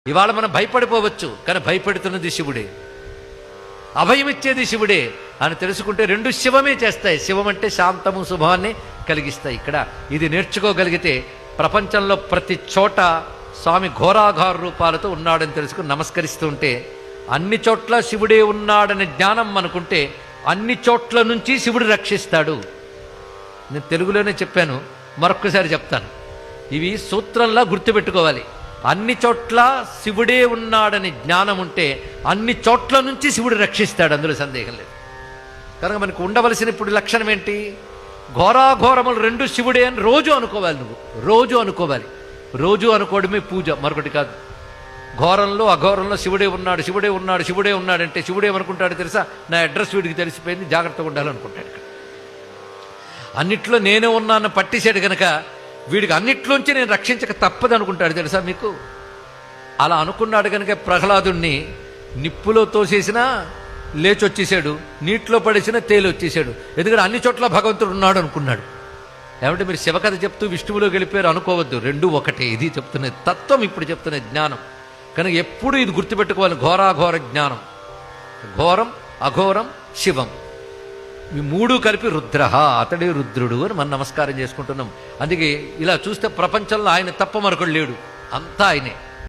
ఇవాళ మనం భయపడిపోవచ్చు, కానీ భయపెడుతున్నది శివుడే, అభయం ఇచ్చేది శివుడే అని తెలుసుకుంటే రెండు శివమే చేస్తాయి. శివం అంటే శాంతము శుభాన్ని కలిగిస్తాయి. ఇక్కడ ఇది నేర్చుకోగలిగితే ప్రపంచంలో ప్రతి చోట స్వామి ఘోరాఘోర రూపాలతో ఉన్నాడని తెలుసుకుని నమస్కరిస్తూ ఉంటే, అన్ని చోట్ల శివుడే ఉన్నాడనే జ్ఞానం మనకుంటే అన్ని చోట్ల నుంచి శివుడు రక్షిస్తాడు. నేను తెలుగులోనే చెప్పాను, మరొక్కసారి చెప్తాను. ఇవి సూత్రంలా గుర్తుపెట్టుకోవాలి. అన్ని చోట్ల శివుడే ఉన్నాడని జ్ఞానం ఉంటే అన్ని చోట్ల నుంచి శివుడు రక్షిస్తాడు, అందులో సందేహం లేదు. కనుక మనకు ఉండవలసిన ఇప్పుడు లక్షణం ఏంటి? ఘోరాఘోరములు రెండు శివుడే అని రోజు అనుకోవాలి. నువ్వు రోజు అనుకోవాలి. రోజు అనుకోవడమే పూజ, మరొకటి కాదు. ఘోరంలో అఘోరంలో శివుడే ఉన్నాడు, శివుడే ఉన్నాడు, శివుడే ఉన్నాడంటే శివుడేమనుకుంటాడు తెలుసా? నా అడ్రస్ వీడికి తెలిసిపోయింది, జాగ్రత్తగా ఉండాలనుకుంటాడు. ఇక్కడ అన్నిట్లో నేనే ఉన్నాను పట్టేశాడు కనుక వీడికి అన్నిట్లోంచి నేను రక్షించక తప్పదు అనుకుంటాడు తెలుసా మీకు? అలా అనుకున్నాడు కనుక ప్రహ్లాదుణ్ణి నిప్పులో తోసేసినా లేచొచ్చేసాడు, నీటిలో పడేసినా తేలి వచ్చేసాడు. ఎందుకంటే అన్ని చోట్ల భగవంతుడు ఉన్నాడు అనుకున్నాడు. ఏమంటే మీరు శివకథ చెప్తూ విష్ణువులోకి వెళ్ళిపోయారు అనుకోవద్దు, రెండూ ఒకటే. ఇది చెప్తున్నది తత్వం, ఇప్పుడు చెప్తున్నది జ్ఞానం. కనుక ఎప్పుడు ఇది గుర్తుపెట్టుకోవాలి, ఘోరాఘోర జ్ఞానం. ఘోరం అఘోరం శివం, ఈ మూడు కలిపి రుద్ర, అతడే రుద్రుడు అని మనం నమస్కారం చేసుకుంటున్నాం. అందుకే ఇలా చూస్తే ప్రపంచంలో ఆయన తప్ప మరొకడు లేడు, అంతా ఆయనే.